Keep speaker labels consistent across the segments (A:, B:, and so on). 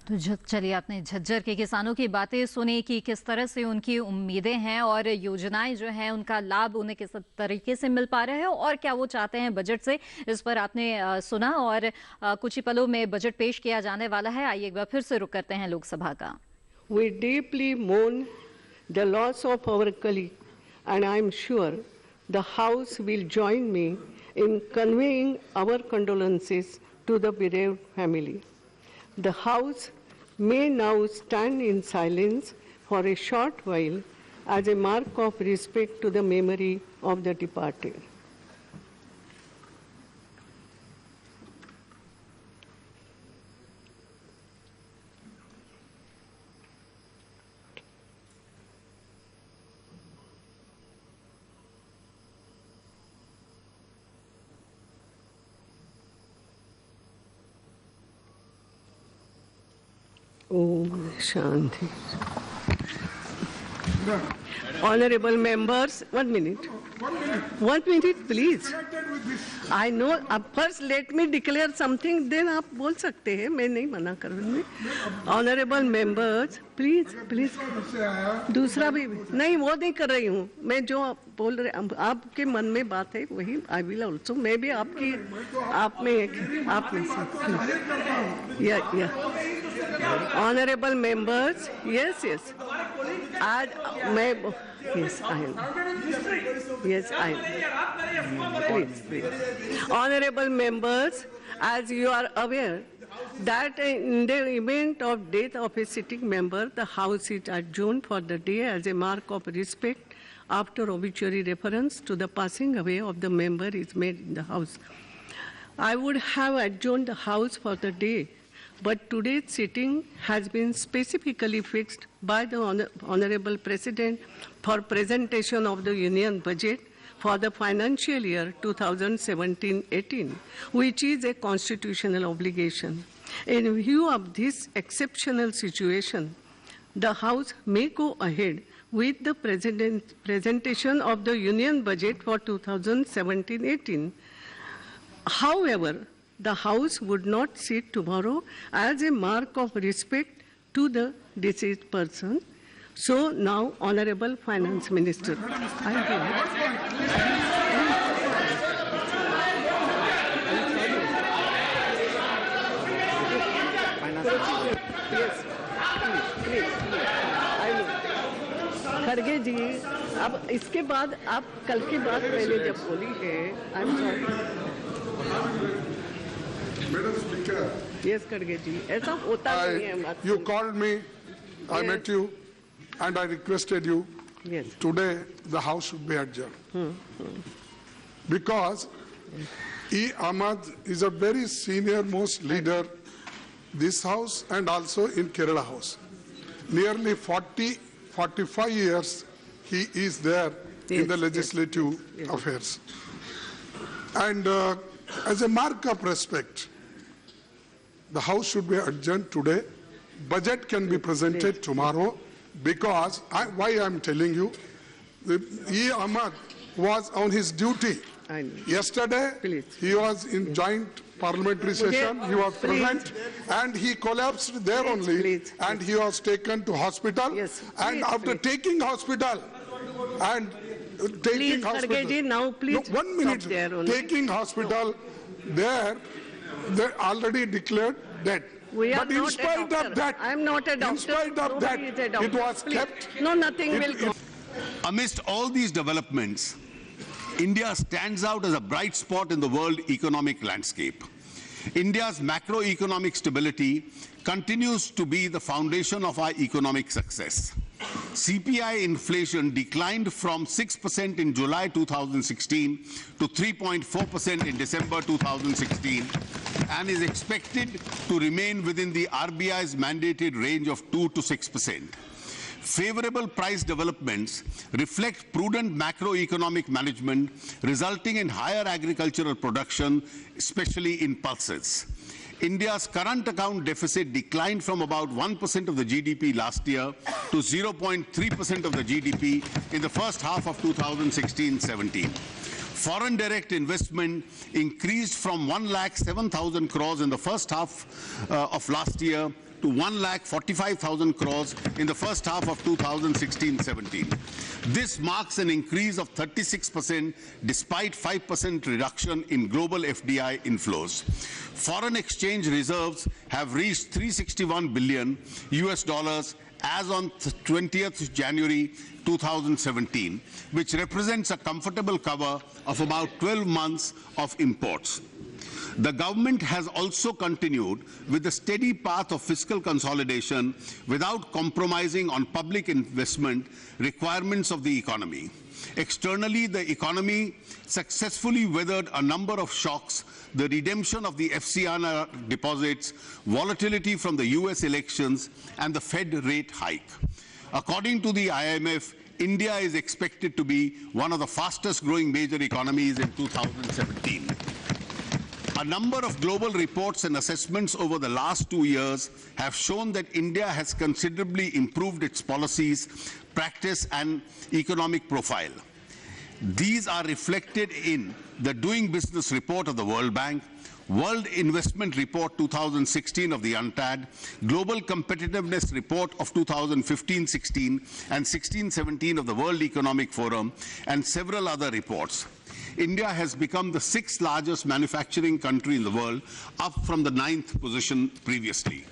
A: तो चलिए, आपने झज्जर के किसानों की बातें सुनी कि किस तरह से उनकी उम्मीदें हैं और योजनाएं जो हैं उनका लाभ उन्हें किस तरीके से मिल पा रहा है और क्या वो चाहते हैं बजट से। इस पर आपने सुना और कुछ ही पलों में बजट पेश किया जाने वाला है। आइए एक बार फिर से रुक करते हैं लोकसभा का।
B: We deeply mourn the loss of our colleague, and I am sure the House will join me in conveying our condolences to the bereaved family. The House may now stand in silence for a short while as a mark of respect to the memory of the departed. Om Shanti. Honorable members, 1 minute. 1 minute, please. I know. First, let me declare something. Then आप बोल सकते हैं. मैं नहीं मना कर रही हूँ. Honorable members, please. दूसरा भी नहीं, वो नहीं कर रही हूँ. मैं जो बोल रहे, आपके मन में बात है वही. I will also. मैं भी आपकी, आप में से. Yeah. Honorable members, yes. आज मैं, yes, I am. Please. Honorable members, as you are aware, that in the event of death of a sitting member, the House is adjourned for the day as a mark of respect after obituary reference to the passing away of the member is made in the House. I would have adjourned the House for the day, but today's sitting has been specifically fixed by the Honorable President for presentation of the Union budget for the financial year 2017-18, which is a constitutional obligation. In view of this exceptional situation, the House may go ahead with the presentation of the Union budget for 2017-18. However, the House would not sit tomorrow as a mark of respect to the deceased person. So now, Honorable Finance Minister, खड़गे जी, अब इसके बाद आप कल की बात मैंने जब बोली है, I'm sorry.
C: Madam Speaker.
B: Yes, खड़गे जी, ऐसा होता नहीं है.
C: You called me, I met you, and I requested you.
B: Yes.
C: Today the House should be adjourned. Because E. Ahmad is a very senior most leader this House and also in Kerala House. Nearly 45 years he is there in the legislative affairs. And as a mark of respect, the House should be adjourned today. Budget can be presented tomorrow because, why I am telling you, E. Ahmad was on his duty. Yesterday, he was in joint parliamentary session, he was present, and he collapsed there only, and he was taken to hospital, and after taking hospital, and taking hospital,
B: now please
C: no, 1 minute, taking hospital, there, they already declared dead. But in spite of that,
B: I am not a doctor.
C: In spite of that, it was kept.
B: No, nothing will go.
D: Amidst all these developments, India stands out as a bright spot in the world economic landscape. India's macroeconomic stability continues to be the foundation of our economic success. CPI inflation declined from 6% in July 2016 to 3.4% in December 2016 and is expected to remain within the RBI's mandated range of 2 to 6%. Favorable price developments reflect prudent macroeconomic management, resulting in higher agricultural production, especially in pulses. India's current account deficit declined from about 1% of the GDP last year to 0.3% of the GDP in the first half of 2016-17. Foreign direct investment increased from 1,07,000 crores in the first half of last year to 1,45,000 crores in the first half of 2016-17. This marks an increase of 36% despite 5% reduction in global FDI inflows. Foreign exchange reserves have reached $361 billion as on 20th January 2017, which represents a comfortable cover of about 12 months of imports. The government has also continued with the steady path of fiscal consolidation without compromising on public investment requirements of the economy. Externally, the economy successfully weathered a number of shocks: the redemption of the FCNR deposits, volatility from the US elections, and the Fed rate hike. According to the IMF, India is expected to be one of the fastest growing major economies in 2017. A number of global reports and assessments over the last 2 years have shown that India has considerably improved its policies, practice, and economic profile. These are reflected in the Doing Business Report of the World Bank, World Investment Report 2016 of the UNCTAD, Global Competitiveness Report of 2015-16 and 16-17 of the World Economic Forum, and several other reports. India has become the 6th largest manufacturing country in the world, up from the 9th position previously.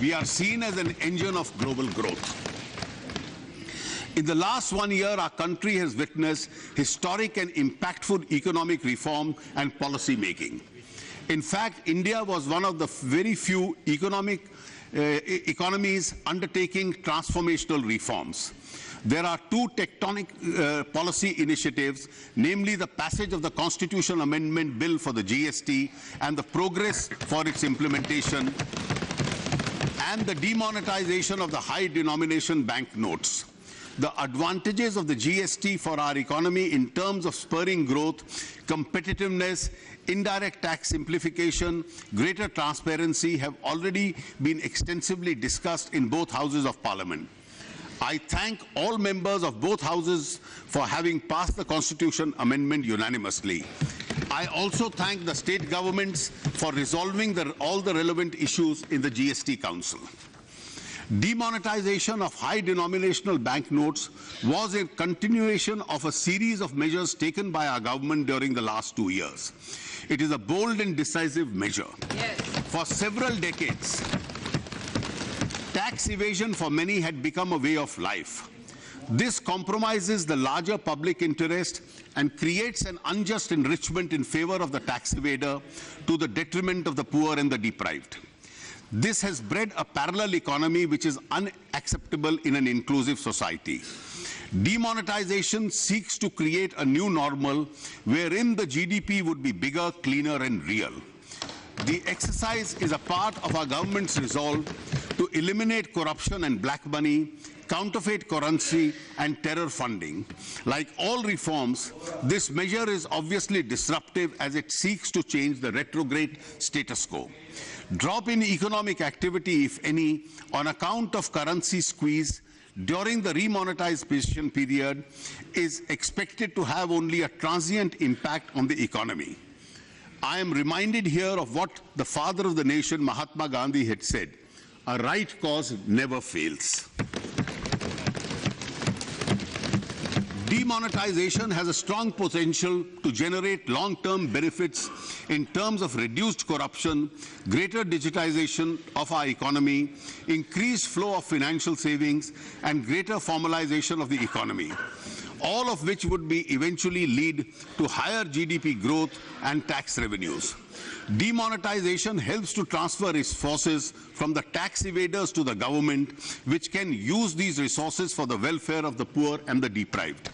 D: We are seen as an engine of global growth. In the last 1 year, our country has witnessed historic and impactful economic reform and policy making. In fact, India was one of the very few economies undertaking transformational reforms. There are two tectonic policy initiatives, namely the passage of the Constitutional Amendment Bill for the GST and the progress for its implementation, and the demonetization of the high denomination banknotes. The advantages of the GST for our economy in terms of spurring growth, competitiveness, indirect tax simplification, greater transparency have already been extensively discussed in both houses of Parliament. I thank all members of both houses for having passed the Constitution Amendment unanimously. I also thank the state governments for resolving all the relevant issues in the GST Council. Demonetization of high denominational banknotes was a continuation of a series of measures taken by our government during the last 2 years. It is a bold and decisive measure. Yes. For several decades, tax evasion for many had become a way of life. This compromises the larger public interest and creates an unjust enrichment in favor of the tax evader to the detriment of the poor and the deprived. This has bred a parallel economy which is unacceptable in an inclusive society. Demonetization seeks to create a new normal wherein the GDP would be bigger, cleaner, and real. The exercise is a part of our government's resolve to eliminate corruption and black money, counterfeit currency, and terror funding. Like all reforms, this measure is obviously disruptive as it seeks to change the retrograde status quo. Drop in economic activity, if any, on account of currency squeeze during the remonetization period is expected to have only a transient impact on the economy. I am reminded here of what the father of the nation, Mahatma Gandhi, had said: a right cause never fails. Demonetization has a strong potential to generate long-term benefits in terms of reduced corruption, greater digitization of our economy, increased flow of financial savings, and greater formalization of the economy, all of which would eventually lead to higher GDP growth and tax revenues. Demonetization helps to transfer resources from the tax evaders to the government, which can use these resources for the welfare of the poor and the deprived.